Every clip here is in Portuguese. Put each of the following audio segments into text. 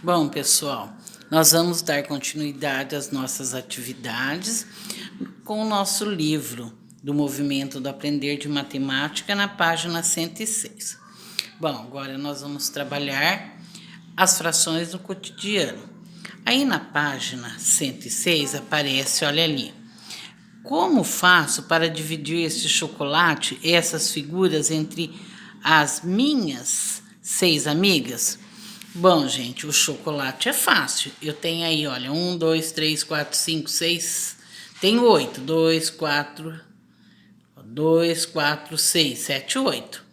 Bom, pessoal, nós vamos dar continuidade às nossas atividades com o nosso livro do Movimento do Aprender de Matemática na página 106. Bom, agora nós vamos trabalhar as frações do cotidiano. Aí na página 106 aparece, olha ali, como faço para dividir esse chocolate, essas figuras entre as minhas 6 amigas? Bom, gente, o chocolate é fácil. Eu tenho aí, olha, 1, 2, 3, 4, 5, 6. Tenho 8. 2, 4, 6, 7, 8.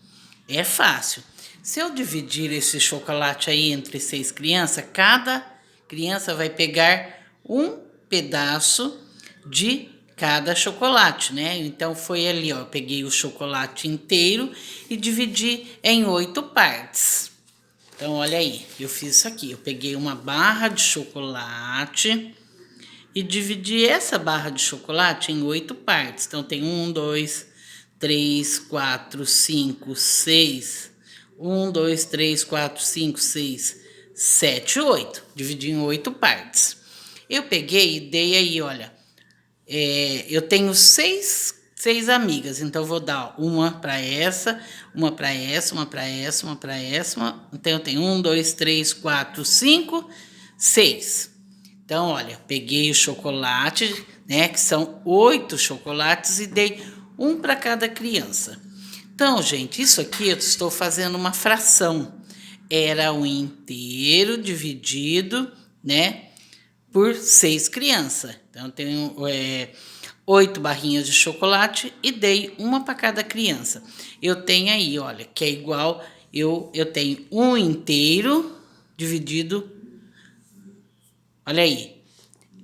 É fácil. Se eu dividir esse chocolate aí entre 6 crianças, cada criança vai pegar um pedaço de cada chocolate, né? Então foi ali, ó, eu peguei o chocolate inteiro e dividi em 8 partes. Então, olha aí, eu fiz isso aqui. Eu peguei uma barra de chocolate e dividi essa barra de chocolate em 8 partes. Então, tem 1, 2, 3, 4, 5, 6. 1, 2, 3, 4, 5, 6, 7, 8. Dividi em 8 partes. Eu peguei e dei aí, olha. Eu tenho seis amigas, então eu vou dar uma para essa, uma para essa, uma para essa, uma para essa. Então eu tenho 1, 2, 3, 4, 5, 6. Então, olha, peguei o chocolate, né, que são 8 chocolates e dei um para cada criança. Então, gente, isso aqui eu estou fazendo uma fração. Era o inteiro dividido, né, por 6 crianças. Então, eu tenho 8 barrinhas de chocolate e dei uma para cada criança. Eu tenho aí, olha, que é igual, eu tenho um inteiro dividido, olha aí,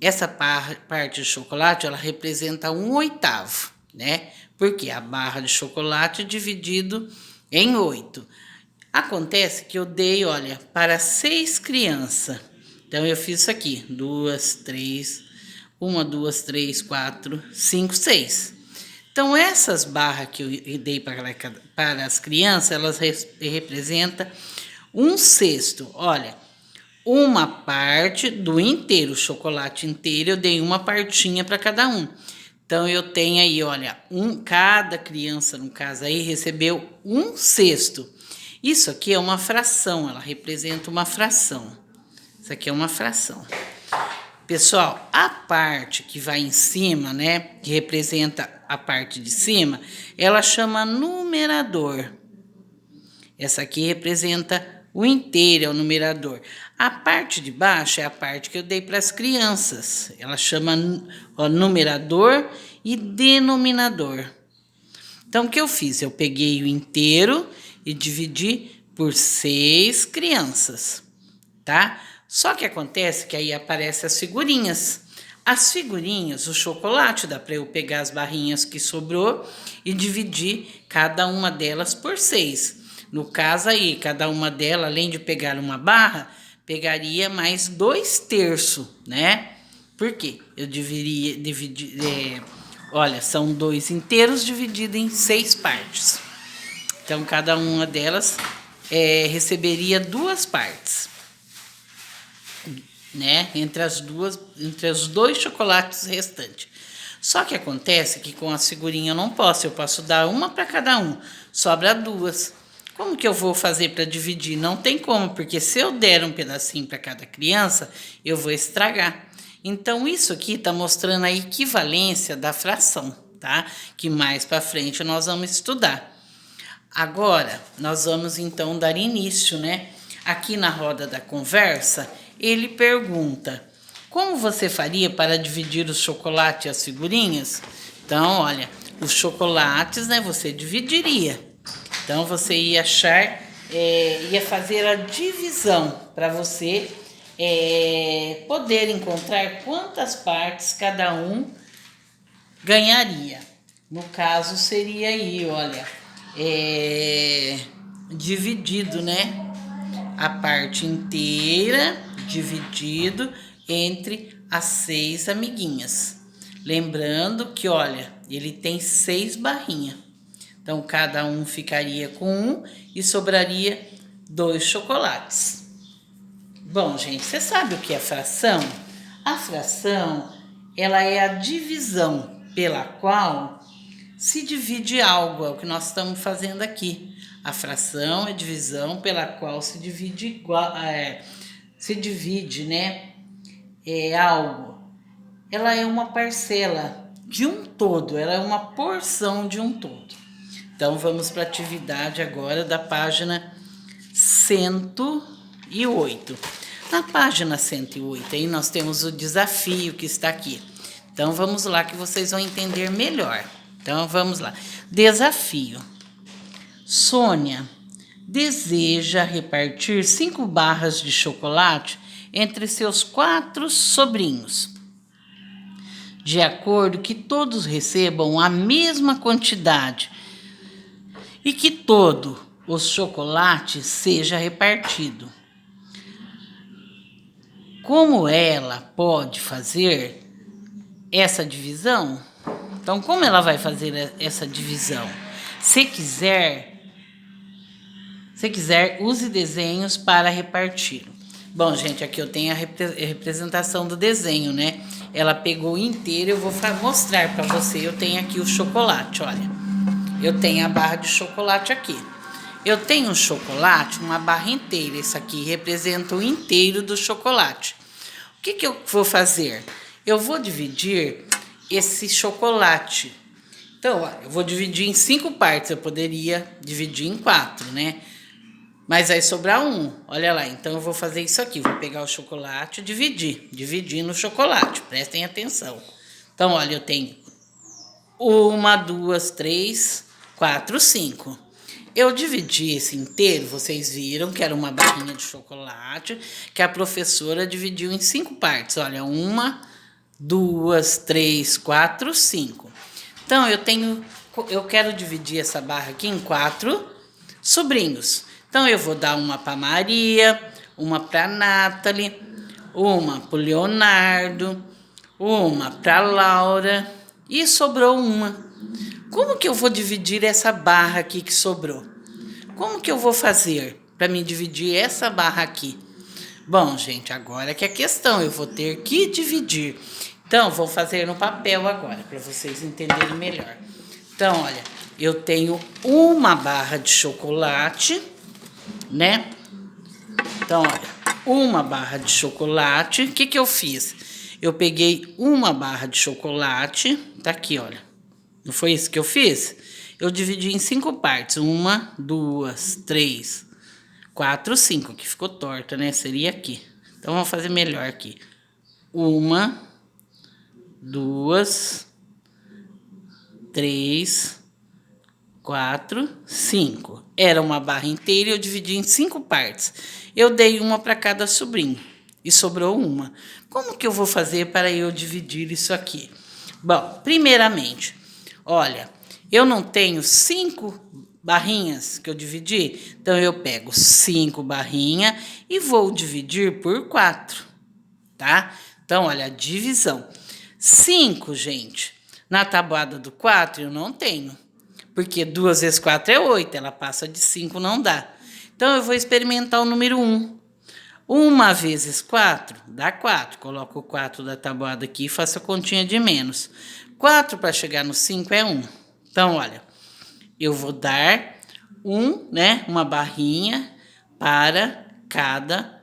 essa parte de chocolate, ela representa 1/8, né? Porque a barra de chocolate dividido em 8. Acontece que eu dei, olha, para 6 crianças. Então, eu fiz isso aqui. 2, 3, 1, 2, 3, 4, 5, 6. Então, essas barras que eu dei para as crianças, elas representam 1/6. Olha, uma parte do inteiro, o chocolate inteiro, eu dei uma partinha para cada um. Então, eu tenho aí, olha, cada criança, no caso aí, recebeu 1/6. Isso aqui é uma fração, ela representa uma fração. Isso aqui é uma fração. Pessoal, a parte que vai em cima, né, que representa a parte de cima, ela chama numerador. Essa aqui representa o inteiro, é o numerador. A parte de baixo é a parte que eu dei para as crianças. Ela chama numerador e denominador. Então, o que eu fiz? Eu peguei o inteiro e dividi por 6 crianças, tá? Só que acontece que aí aparecem as figurinhas. As figurinhas, o chocolate, dá para eu pegar as barrinhas que sobrou e dividir cada uma delas por 6. No caso aí, cada uma delas, além de pegar uma barra, pegaria mais 2/3, né? Por quê? Eu olha, são 2 inteiros divididos em 6 partes. Então, cada uma delas receberia 2 partes, né? Entre os 2 chocolates restantes. Só que acontece que com a figurinha eu não posso. Eu posso dar uma para cada um. Sobra 2. Como que eu vou fazer para dividir? Não tem como, porque se eu der um pedacinho para cada criança, eu vou estragar. Então, isso aqui está mostrando a equivalência da fração, tá? Que mais para frente nós vamos estudar. Agora, nós vamos então dar início, né? Aqui na roda da conversa, ele pergunta: como você faria para dividir o chocolate e as figurinhas? Então, olha, os chocolates, né, você dividiria. Então, você ia achar, ia fazer a divisão para você poder encontrar quantas partes cada um ganharia. No caso, seria aí, olha, dividido, né? A parte inteira dividido entre as 6 amiguinhas. Lembrando que, olha, ele tem 6 barrinhas. Então, cada um ficaria com 1 e sobraria 2 chocolates. Bom, gente, você sabe o que é fração? A fração, ela é a divisão pela qual se divide algo, é o que nós estamos fazendo aqui. A fração é a divisão pela qual se divide né? Algo. Ela é uma parcela de um todo, ela é uma porção de um todo. Então, vamos para a atividade agora da página 108. Na página 108, aí nós temos o desafio que está aqui. Então, vamos lá que vocês vão entender melhor. Então, vamos lá. Desafio. Sônia deseja repartir 5 barras de chocolate entre seus 4 sobrinhos, de acordo que todos recebam a mesma quantidade e que todo o chocolate seja repartido. Como ela pode fazer essa divisão? Então, como ela vai fazer essa divisão? Se quiser, use desenhos para repartir. Bom, gente, aqui eu tenho a representação do desenho, né? Ela pegou inteira, eu vou mostrar para você. Eu tenho aqui o chocolate, olha. Eu tenho a barra de chocolate aqui. Eu tenho um chocolate, uma barra inteira. Esse aqui representa o inteiro do chocolate. O que eu vou fazer? Eu vou dividir esse chocolate. Então, ó, eu vou dividir em 5 partes. Eu poderia dividir em 4, né? Mas vai sobrar 1. Olha lá, então eu vou fazer isso aqui. Vou pegar o chocolate e dividir no chocolate. Prestem atenção. Então, olha, eu tenho 1, 2, 3, 4, 5. Eu dividi esse inteiro, vocês viram que era uma barrinha de chocolate, que a professora dividiu em 5 partes. Olha, 1, 2, 3, 4, 5. Então, eu quero dividir essa barra aqui em 4 sobrinhos. Então, eu vou dar uma para Maria, uma para Nathalie, uma para o Leonardo, uma para Laura e sobrou uma. Como que eu vou dividir essa barra aqui que sobrou? Como que eu vou fazer para me dividir essa barra aqui? Bom, gente, agora que é a questão, eu vou ter que dividir. Então, vou fazer no papel agora, para vocês entenderem melhor. Então, olha, eu tenho uma barra de chocolate, né? Então, olha, uma barra de chocolate. O que eu fiz? Eu peguei uma barra de chocolate, tá aqui, olha. Não foi isso que eu fiz? Eu dividi em 5 partes. 1, 2, 3, 4, 5. Aqui ficou torta, né? Seria aqui. Então, vamos fazer melhor aqui. 1, 2, 3, 4, 5. Era uma barra inteira e eu dividi em 5 partes. Eu dei uma para cada sobrinho e sobrou uma. Como que eu vou fazer para eu dividir isso aqui? Bom, primeiramente, olha, eu não tenho 5 barrinhas que eu dividi, então eu pego 5 barrinhas e vou dividir por 4, tá? Então, olha, a divisão. 5, gente, na tabuada do 4 eu não tenho, porque 2 vezes 4 é 8, ela passa de 5, não dá. Então, eu vou experimentar o número 1. 1 vezes 4 dá 4. Coloco o 4 da tabuada aqui e faço a continha de menos. 4 para chegar no 5 é 1. Então, olha, eu vou dar uma barrinha para cada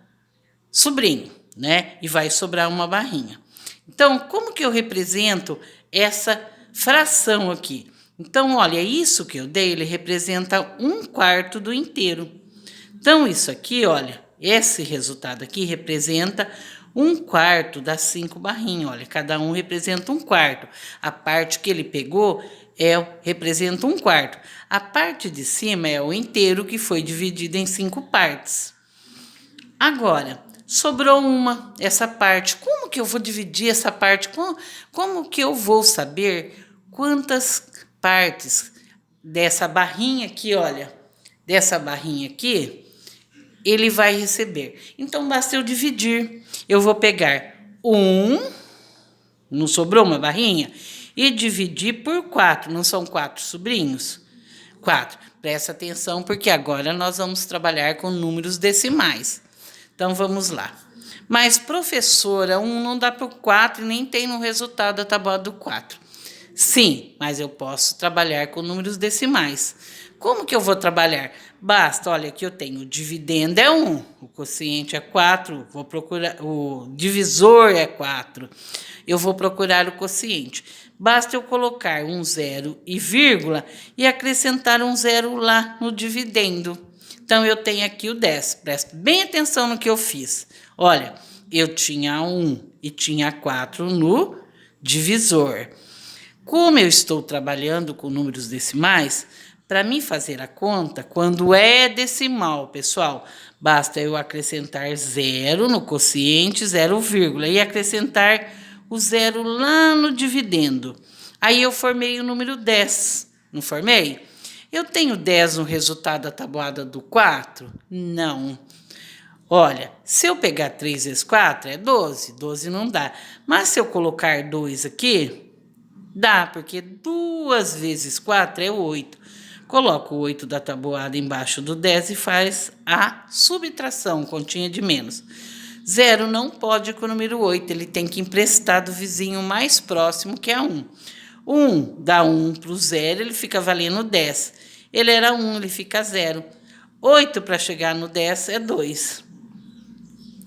sobrinho, né? E vai sobrar uma barrinha. Então, como que eu represento essa fração aqui? Então, olha, isso que eu dei, ele representa 1/4 do inteiro. Então, isso aqui, olha, esse resultado aqui representa 1/4 das 5 barrinhas. Olha, cada um representa 1/4. A parte que ele pegou representa 1/4. A parte de cima é o inteiro que foi dividido em 5 partes. Agora, sobrou essa parte. Como que eu vou dividir essa parte? Como que eu vou saber quantas partes dessa barrinha aqui, olha, dessa barrinha aqui, ele vai receber? Então, basta eu dividir. Eu vou pegar não sobrou uma barrinha? E dividir por 4. Não são 4 sobrinhos? 4. Presta atenção, porque agora nós vamos trabalhar com números decimais. Então, vamos lá. Mas, professora, 1 não dá para o 4 e nem tem no resultado da tabuada do 4. Sim, mas eu posso trabalhar com números decimais. Como que eu vou trabalhar? Basta, olha, aqui eu tenho o dividendo é 1, o quociente é 4, vou procurar, o divisor é 4. Eu vou procurar o quociente. Basta eu colocar um zero e vírgula e acrescentar um zero lá no dividendo. Então, eu tenho aqui o 10. Presta bem atenção no que eu fiz. Olha, eu tinha 1 e tinha 4 no divisor. Como eu estou trabalhando com números decimais, para mim fazer a conta, quando é decimal, pessoal, basta eu acrescentar 0 no quociente, 0, e acrescentar o 0 lá no dividendo. Aí eu formei o número 10, não formei? Eu tenho 10 no resultado da tabuada do 4? Não. Olha, se eu pegar 3 vezes 4 é 12, 12 não dá. Mas se eu colocar 2 aqui, dá, porque 2 vezes 4 é 8. Coloco o 8 da tabuada embaixo do 10 e faz a subtração, continha de menos. 0 não pode ir com o número 8, ele tem que emprestar do vizinho mais próximo, que é 1. 1 dá 1 para o 0, ele fica valendo 10. Ele era 1, ele fica 0. 8 para chegar no 10 é 2.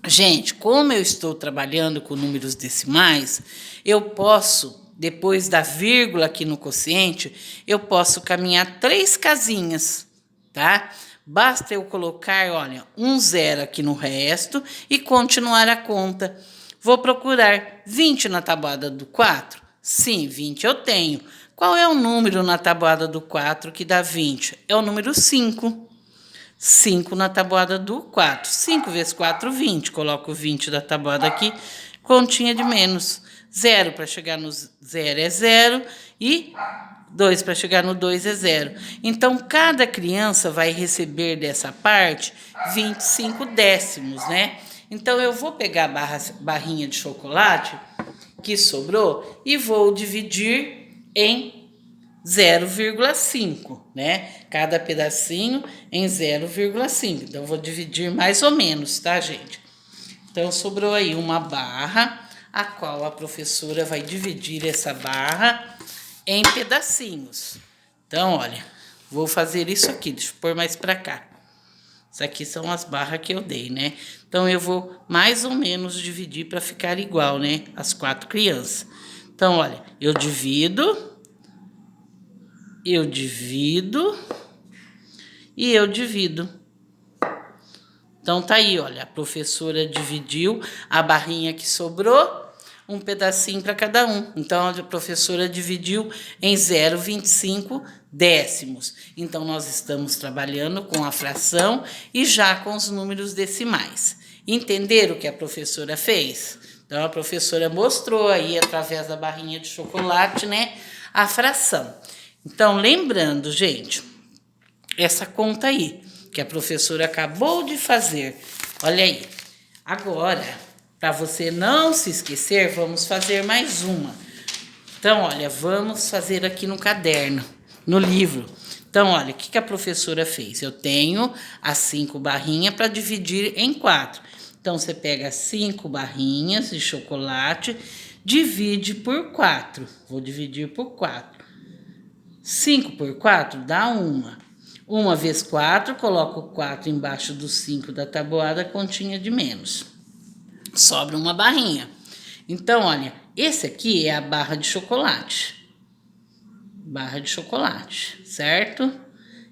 Gente, como eu estou trabalhando com números decimais, eu posso, depois da vírgula aqui no quociente, eu posso caminhar 3 casinhas, tá? Basta eu colocar, olha, um 0 aqui no resto e continuar a conta. Vou procurar 20 na tabuada do 4? Sim, 20 eu tenho. Qual é o número na tabuada do 4 que dá 20? É o número 5. 5 na tabuada do 4. 5 vezes 4, 20. Coloco o 20 da tabuada aqui, continha de menos. 0 para chegar no 0 é 0 e 2 para chegar no 2 é 0. Então, cada criança vai receber dessa parte 25 décimos, né? Então, eu vou pegar a barrinha de chocolate que sobrou e vou dividir em 0,5, né? Cada pedacinho em 0,5. Então, eu vou dividir mais ou menos, tá, gente? Então, sobrou aí uma barra, a qual a professora vai dividir essa barra em pedacinhos. Então, olha, vou fazer isso aqui, deixa eu pôr mais pra cá. Isso aqui são as barras que eu dei, né? Então, eu vou mais ou menos dividir para ficar igual, né? As 4 crianças. Então, olha, eu divido e eu divido. Então, tá aí, olha, a professora dividiu a barrinha que sobrou, um pedacinho para cada um. Então, a professora dividiu em 0,25 décimos. Então, nós estamos trabalhando com a fração e já com os números decimais. Entenderam o que a professora fez? Então, a professora mostrou aí, através da barrinha de chocolate, né, a fração. Então, lembrando, gente, essa conta aí, que a professora acabou de fazer. Olha aí. Agora, para você não se esquecer, vamos fazer mais uma. Então, olha, vamos fazer aqui no caderno, no livro. Então, olha, o que a professora fez? Eu tenho as 5 barrinhas para dividir em 4. Então, você pega 5 barrinhas de chocolate, divide por 4. Vou dividir por 4. 5 por 4 dá 1. 1 vezes 4, coloco 4 embaixo do 5 da tabuada, continha de menos. Sobra uma barrinha. Então, olha, esse aqui é a barra de chocolate. Barra de chocolate, certo?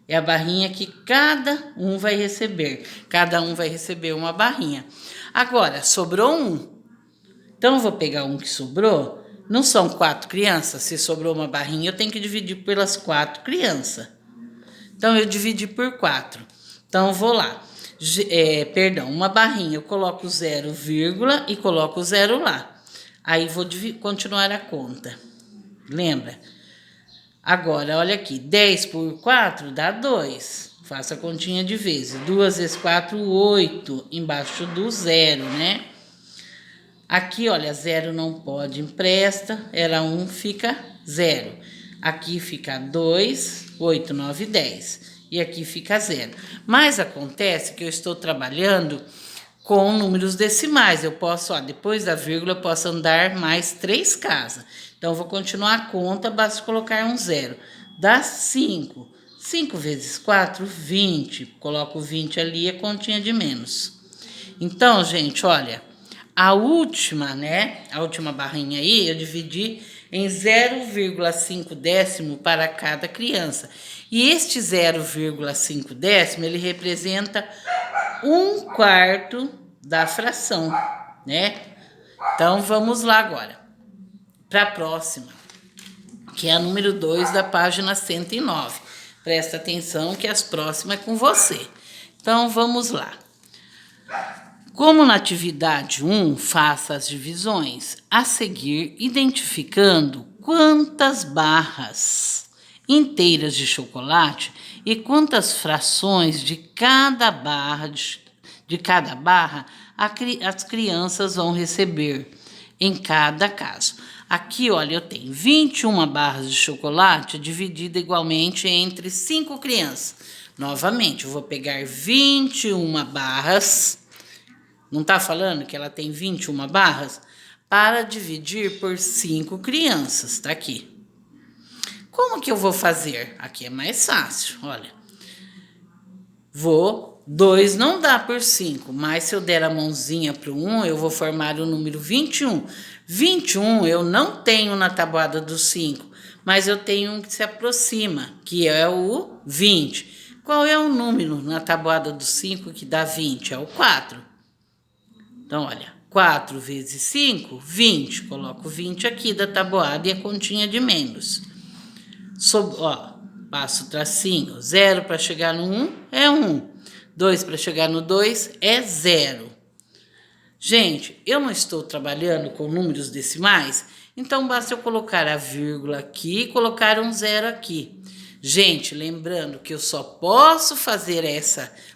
É a barrinha que cada um vai receber. Cada um vai receber uma barrinha. Agora, sobrou um. Então, eu vou pegar um que sobrou. Não são 4 crianças? Se sobrou uma barrinha, eu tenho que dividir pelas 4 crianças. Então, eu dividi por 4. Então, eu vou lá. Uma barrinha, eu coloco 0, e coloco 0 lá. Aí, vou continuar a conta. Lembra? Agora, olha aqui. 10 por 4 dá 2. Faça a continha de vezes. 2 vezes 4, 8. Embaixo do 0, né? Aqui, olha, 0 não pode, empresta, era 1, fica 0. Aqui fica 2, 8, 9, 10. E aqui fica 0. Mas acontece que eu estou trabalhando com números decimais. Eu posso, ó, depois da vírgula, eu posso andar mais 3 casas. Então, eu vou continuar a conta, basta colocar um 0. Dá 5. 5 vezes 4, 20. Coloco 20 ali, a continha de menos. Então, gente, olha, a última, né? A última barrinha aí, eu dividi em 0,5 décimo para cada criança. E este 0,5 décimo, ele representa 1/4 da fração, né? Então, vamos lá agora para a próxima, que é a número 2 da página 109. Presta atenção que as próximas é com você. Então, vamos lá. Como na atividade 1, faça as divisões. A seguir, identificando quantas barras inteiras de chocolate e quantas frações de cada barra as crianças vão receber em cada caso. Aqui, olha, eu tenho 21 barras de chocolate dividida igualmente entre 5 crianças. Novamente, eu vou pegar 21 barras. Não está falando que ela tem 21 barras? Para dividir por 5 crianças, tá aqui. Como que eu vou fazer? Aqui é mais fácil, olha. 2 não dá por 5, mas se eu der a mãozinha para o 1, eu vou formar o número 21. 21 eu não tenho na tabuada dos 5, mas eu tenho um que se aproxima, que é o 20. Qual é o número na tabuada dos 5 que dá 20? É o 4. Então, olha, 4 vezes 5, 20. Coloco 20 aqui da tabuada e a continha de menos. Passo o tracinho. 0 para chegar no 1 é 1. 2 para chegar no 2 é 0. Gente, eu não estou trabalhando com números decimais, então basta eu colocar a vírgula aqui e colocar um 0 aqui. Gente, lembrando que eu só posso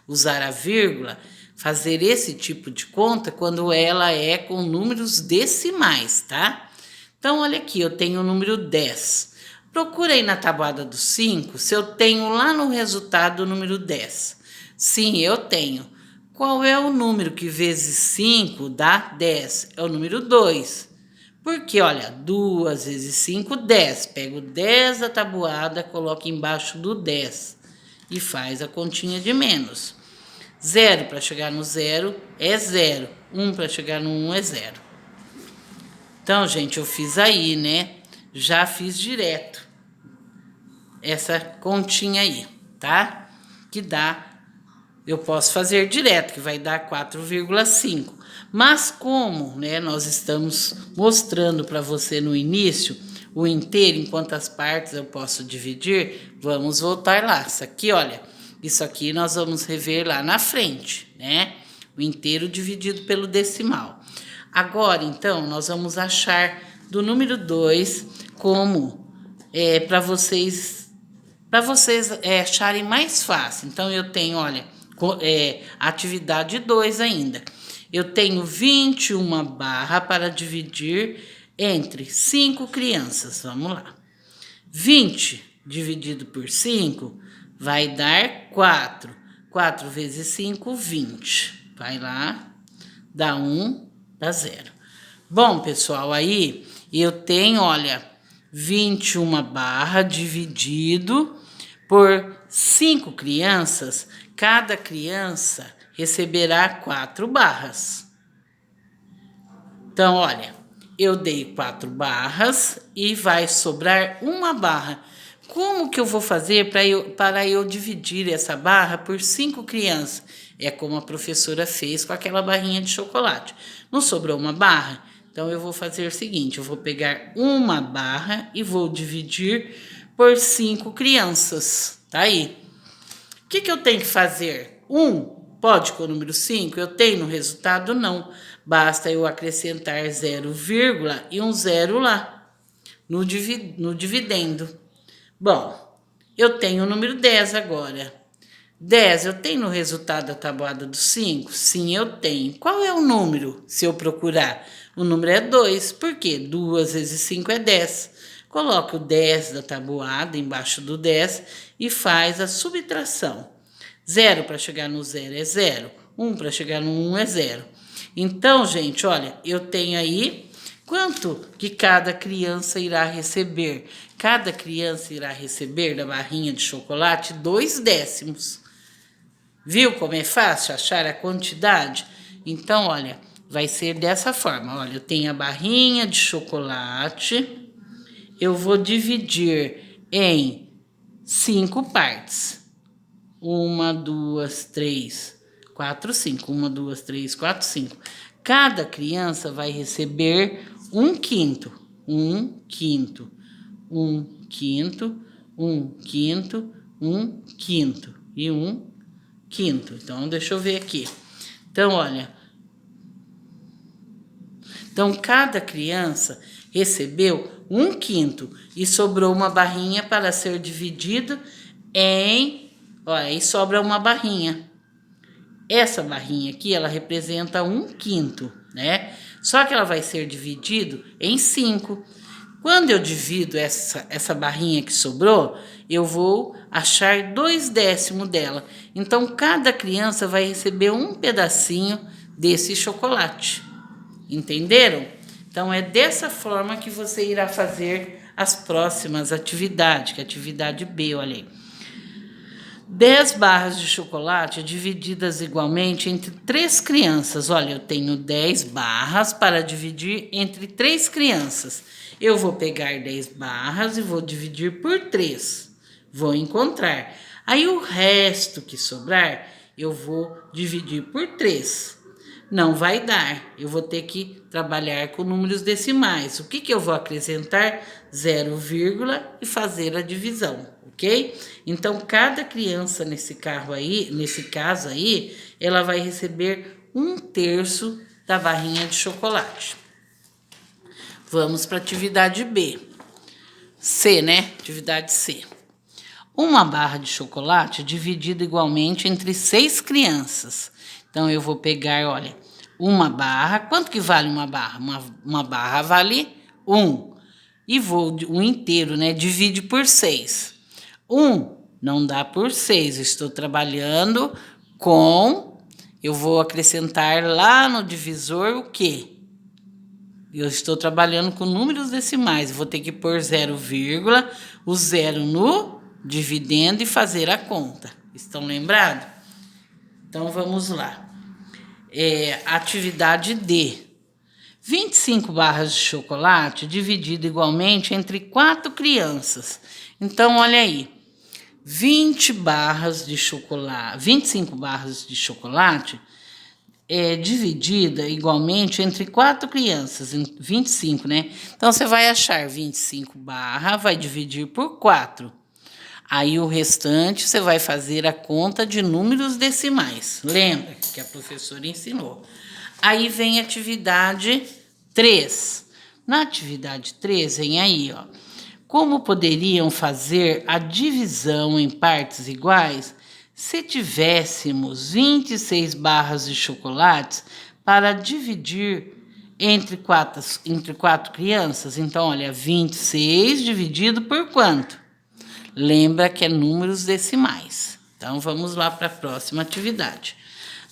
usar a vírgula, fazer esse tipo de conta quando ela é com números decimais, tá? Então, olha aqui, eu tenho o número 10. Procura aí na tabuada dos 5 se eu tenho lá no resultado o número 10. Sim, eu tenho. Qual é o número que vezes 5 dá 10? É o número 2. Porque, olha, 2 vezes 5, 10. Pego 10 da tabuada, coloco embaixo do 10 e faz a continha de menos. 0 para chegar no 0 é 0. 1 para chegar no 1 é 0. Então, gente, eu fiz aí, né? Já fiz direto essa continha aí, tá? Que dá, eu posso fazer direto, que vai dar 4,5. Mas como, né, nós estamos mostrando para você no início o inteiro, em quantas partes eu posso dividir, vamos voltar lá. Isso aqui, olha, isso aqui nós vamos rever lá na frente, né? O inteiro dividido pelo decimal. Agora, então, nós vamos achar do número 2 como para vocês acharem mais fácil. Então, eu tenho, olha, atividade 2 ainda. Eu tenho 21 barras para dividir entre 5 crianças. Vamos lá. 20 dividido por 5 vai dar 4. 4 vezes 5, 20. Vai lá, dá 1, dá 0. Bom, pessoal, aí eu tenho, olha, 21 barras dividido por 5 crianças. Cada criança receberá 4 barras. Então, olha, eu dei 4 barras e vai sobrar uma barra. Como que eu vou fazer para eu dividir essa barra por 5 crianças? É como a professora fez com aquela barrinha de chocolate. Não sobrou uma barra? Então, eu vou fazer o seguinte, eu vou pegar uma barra e vou dividir por 5 crianças. Tá aí. O que eu tenho que fazer? 1 pode com o número 5? Eu tenho no resultado? Não. Basta eu acrescentar 0, e um 0 lá no dividendo. Bom, eu tenho o número 10 agora. 10 eu tenho no resultado da tabuada dos 5? Sim, eu tenho. Qual é o número, se eu procurar? O número é 2. Por quê? 2 vezes 5 é 10. Coloca o 10 da tabuada embaixo do 10 e faz a subtração. 0 para chegar no 0 é 0. 1 para chegar no 1 é 0. Então, gente, olha, eu tenho aí quanto que cada criança irá receber. Cada criança irá receber da barrinha de chocolate 2 décimos. Viu como é fácil achar a quantidade? Então, olha, vai ser dessa forma. Olha, eu tenho a barrinha de chocolate. Eu vou dividir em 5 partes. 1, 2, 3, 4, 5. 1, 2, 3, 4, 5. Cada criança vai receber 1/5. 1/5. 1/5. 1/5. 1/5. E 1/5. Então, deixa eu ver aqui. Então, olha. Então, cada criança recebeu 1/5 e sobrou uma barrinha para ser dividido em... Olha, aí sobra uma barrinha. Essa barrinha aqui, ela representa 1/5, né? Só que ela vai ser dividido em 5. Quando eu divido essa barrinha que sobrou, eu vou achar 2 décimos dela. Então, cada criança vai receber um pedacinho desse chocolate. Entenderam? Então, é dessa forma que você irá fazer as próximas atividades, que é a atividade B, olha aí. 10 barras de chocolate divididas igualmente entre 3 crianças. Olha, eu tenho 10 barras para dividir entre 3 crianças. Eu vou pegar 10 barras e vou dividir por 3. Vou encontrar. Aí o resto que sobrar, eu vou dividir por 3. Não vai dar. Eu vou ter que trabalhar com números decimais. O que eu vou acrescentar? 0, e fazer a divisão, ok? Então, cada criança nesse caso aí, ela vai receber 1/3 da barrinha de chocolate. Vamos para a atividade B. C, né? Atividade C. Uma barra de chocolate dividida igualmente entre 6 crianças. Então, eu vou pegar, olha, uma barra. Quanto que vale uma barra? Uma barra vale 1. E vou, 1 inteiro, né? Divide por 6. 1 não dá por 6. Eu estou trabalhando com... Eu vou acrescentar lá no divisor o quê? Eu estou trabalhando com números decimais. Vou ter que pôr 0, o 0 no dividendo e fazer a conta. Estão lembrados? Então, vamos lá. Atividade D. 25 barras de chocolate dividido igualmente entre 4 crianças. Então, olha aí. 25 barras de chocolate dividida igualmente entre 4 crianças, 25, né? Então, você vai achar 25 barras, vai dividir por 4. Aí, o restante, você vai fazer a conta de números decimais. Lembra que a professora ensinou. Aí, vem a atividade 3. Na atividade 3, vem aí, ó. Como poderiam fazer a divisão em partes iguais se tivéssemos 26 barras de chocolates para dividir entre 4 crianças? Então, olha, 26 dividido por quanto? Lembra que é números decimais. Então, vamos lá para a próxima atividade.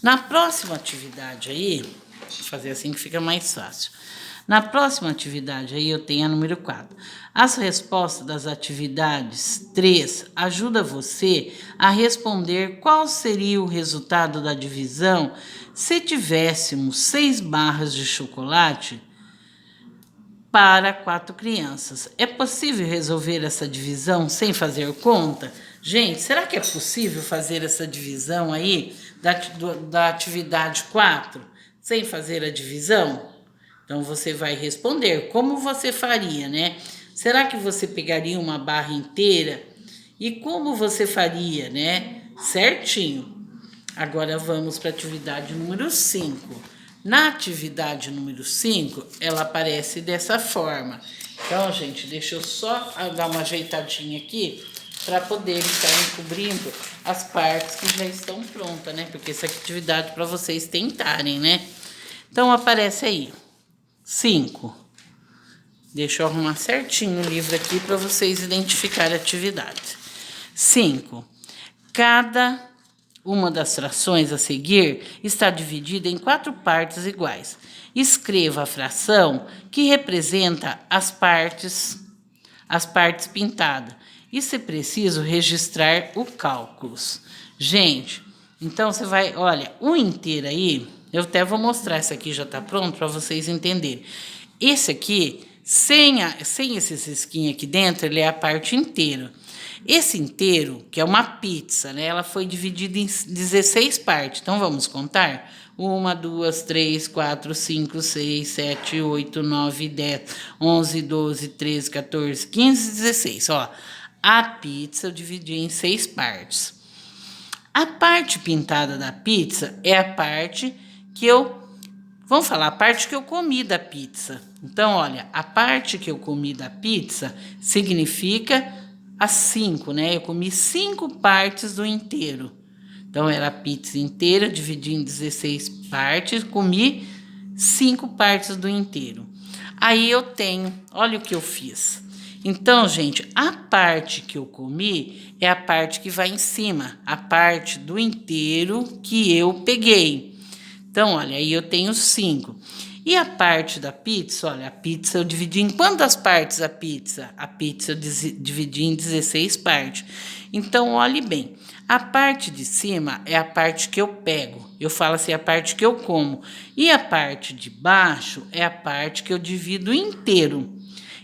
Na próxima atividade aí, vou fazer assim que fica mais fácil. Na próxima atividade aí, eu tenho a número 4. As respostas das atividades 3 ajuda você a responder qual seria o resultado da divisão se tivéssemos 6 barras de chocolate para 4 crianças. É possível resolver essa divisão sem fazer conta? Gente, será que é possível fazer essa divisão aí da atividade 4 sem fazer a divisão? Então, você vai responder como você faria, né? Será que você pegaria uma barra inteira? E como você faria, né? Certinho. Agora, vamos para a atividade número 5. Na atividade número 5, ela aparece dessa forma. Então, gente, deixa eu só dar uma ajeitadinha aqui para poder estar encobrindo as partes que já estão prontas, né? Porque essa atividade para vocês tentarem, né? Então, aparece aí. 5. Deixa eu arrumar certinho o livro aqui para vocês identificarem a atividade. 5. uma das frações a seguir está dividida em 4 partes iguais. Escreva a fração que representa as partes pintadas. E, se preciso, registrar o cálculos. Gente, então você vai, olha, o inteiro aí, eu até vou mostrar, esse aqui já está pronto para vocês entenderem. Esse aqui, sem esses risquinhos aqui dentro, ele é a parte inteira. Esse inteiro, que é uma pizza, né? Ela foi dividida em 16 partes. Então, vamos contar? 1, 2, 3, 4, 5, 6, 7, 8, 9, 10, 11, 12, 13, 14, 15, 16. Ó, a pizza eu dividi em 6 partes. A parte pintada da pizza é a parte que vamos falar, a parte que eu comi da pizza. Então, olha, a parte que eu comi da pizza significa as 5, né? Eu comi 5 partes do inteiro. Então, era a pizza inteira, dividi em 16 partes, comi 5 partes do inteiro. Aí eu tenho, olha o que eu fiz. Então, gente, a parte que eu comi é a parte que vai em cima, a parte do inteiro que eu peguei. Então, olha, aí eu tenho 5. E a parte da pizza, olha, a pizza eu dividi em quantas partes a pizza? A pizza eu dividi em 16 partes. Então, olhe bem, a parte de cima é a parte que eu pego. Eu falo assim, a parte que eu como. E a parte de baixo é a parte que eu divido inteiro.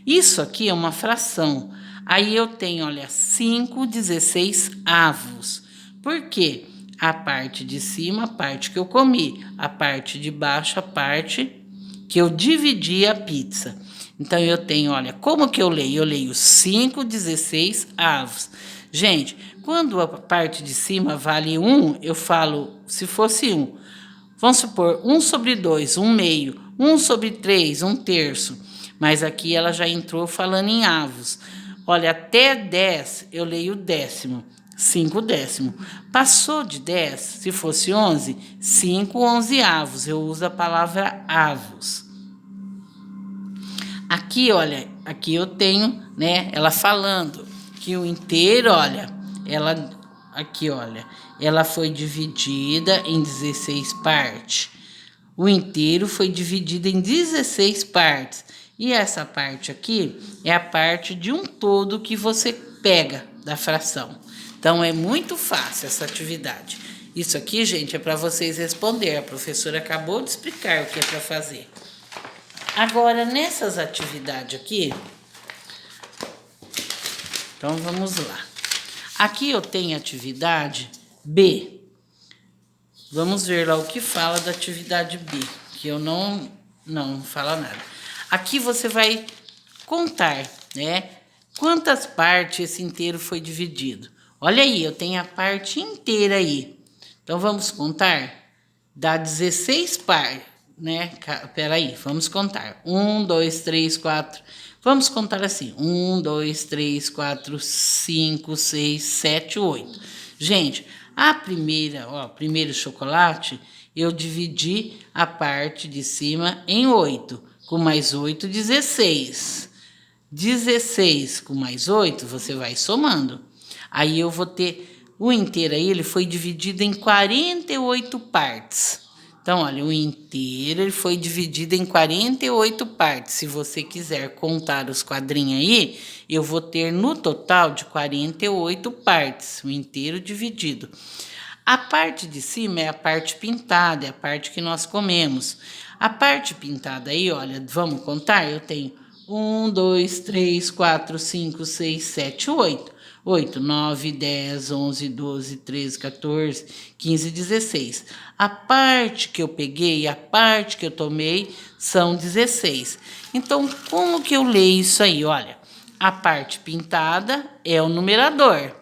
Isso aqui é uma fração. Aí eu tenho, olha, 5/16. Por quê? A parte de cima, a parte que eu comi. A parte de baixo, a parte que eu dividi a pizza. Então, eu tenho, olha, como que eu leio? Eu leio 5/16. Gente, quando a parte de cima vale 1, eu falo, se fosse 1, vamos supor, 1/2, 1/2, 1/3, 1/3. Mas aqui ela já entrou falando em avos. Olha, até 10 eu leio décimo, 5/10. Passou de 10, se fosse 11, 5/11. Eu uso a palavra avos. Aqui, olha, aqui eu tenho, né, ela falando que o inteiro, olha, aqui, olha, ela foi dividida em 16 partes. O inteiro foi dividido em 16 partes. E essa parte aqui é a parte de um todo que você pega da fração. Então, é muito fácil essa atividade. Isso aqui, gente, é para vocês responder. A professora acabou de explicar o que é para fazer. Agora, nessas atividades aqui, então vamos lá. Aqui eu tenho atividade B. Vamos ver lá o que fala da atividade B, que eu não fala nada. Aqui você vai contar, né? Quantas partes esse inteiro foi dividido. Olha aí, eu tenho a parte inteira aí. Então, vamos contar? Dá 16 partes, né? Peraí, vamos contar. 1, 2, 3, 4. Vamos contar assim. 1, 2, 3, 4, 5, 6, 7, 8. Gente, a primeira, ó, primeiro chocolate, eu dividi a parte de cima em 8. Com mais 8, 16. 16 com mais 8, você vai somando. Aí eu vou ter o inteiro aí, ele foi dividido em 48 partes. Então, olha, o inteiro ele foi dividido em 48 partes. Se você quiser contar os quadrinhos aí, eu vou ter no total de 48 partes, o inteiro dividido. A parte de cima é a parte pintada, é a parte que nós comemos. A parte pintada aí, olha, vamos contar? Eu tenho 1, 2, 3, 4, 5, 6, 7, 8. 8, 9, 10, 11, 12, 13, 14, 15, 16. A parte que eu peguei e a parte que eu tomei são 16. Então, como que eu leio isso aí? Olha, a parte pintada é o numerador,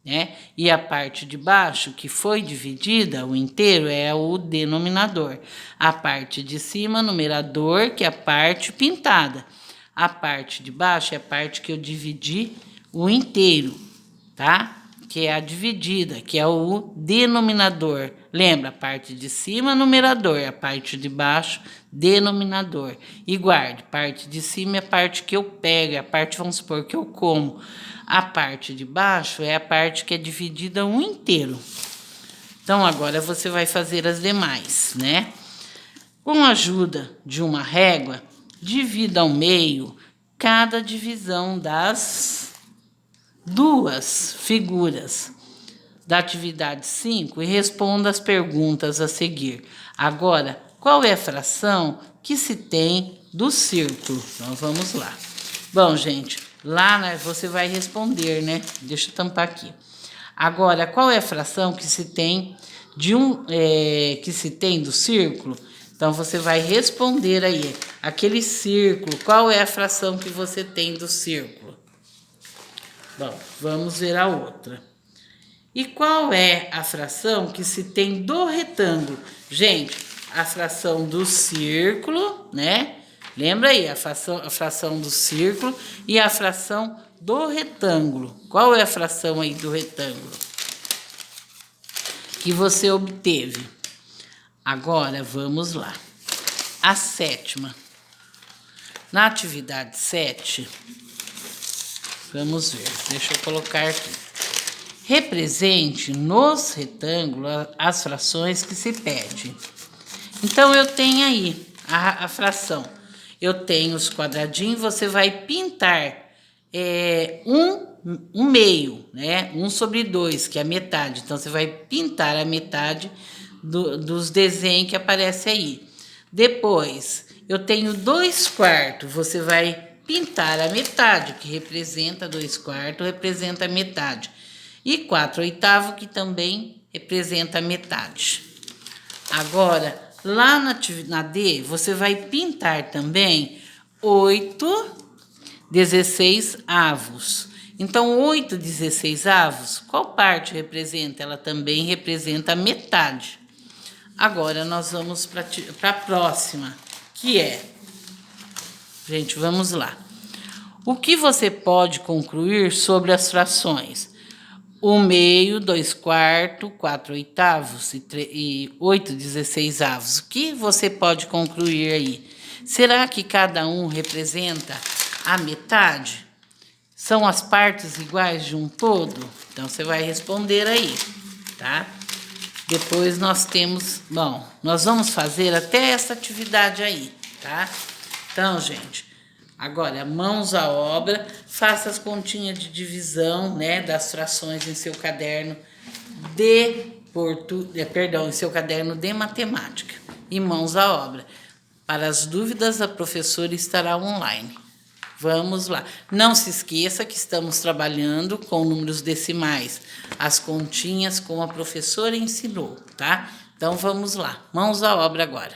né? E a parte de baixo, que foi dividida, o inteiro, é o denominador. A parte de cima, numerador, que é a parte pintada. A parte de baixo é a parte que eu dividi o inteiro, tá? Que é a dividida, que é o denominador. Lembra, a parte de cima, numerador, a parte de baixo, denominador. E guarde, parte de cima é a parte que eu pego, é a parte, vamos supor, que eu como. A parte de baixo é a parte que é dividida um inteiro. Então, agora você vai fazer as demais, né? Com a ajuda de uma régua, divida ao meio cada divisão das duas figuras da atividade 5 e responda as perguntas a seguir. Agora, qual é a fração que se tem do círculo? Então, vamos lá. Bom, gente, lá você vai responder, né? Deixa eu tampar aqui. Agora, qual é a fração que se tem que se tem do círculo? Então, você vai responder aí, aquele círculo, qual é a fração que você tem do círculo? Bom, vamos ver a outra. E qual é a fração que se tem do retângulo? Gente, a fração do círculo, né? Lembra aí, a fração do círculo e a fração do retângulo. Qual é a fração aí do retângulo que você obteve? Agora, vamos lá. A sétima. Na atividade 7, vamos ver, deixa eu colocar aqui. Represente nos retângulos as frações que se pede. Então, eu tenho aí a fração. Eu tenho os quadradinhos, você vai pintar um meio, né? 1/2, que é a metade. Então, você vai pintar a metade dos desenhos que aparecem aí. Depois, eu tenho 2/4, você vai pintar a metade, que representa 2/4, representa a metade. E 4/8, que também representa a metade. Agora, lá na D, você vai pintar também 8/16. Então, 8/16, qual parte representa? Ela também representa a metade. Agora, nós vamos para a próxima, que é... Gente, vamos lá. O que você pode concluir sobre as frações? 1/2, 2/4, 4/8 e 8/16. O que você pode concluir aí? Será que cada um representa a metade? São as partes iguais de um todo? Então, você vai responder aí, tá? Depois nós temos... Bom, nós vamos fazer até essa atividade aí, tá? Então, gente, agora, mãos à obra, faça as continhas de divisão, né, das frações em seu caderno em seu caderno de matemática. E mãos à obra. Para as dúvidas, a professora estará online. Vamos lá. Não se esqueça que estamos trabalhando com números decimais, as continhas como a professora ensinou, tá? Então, vamos lá. Mãos à obra agora.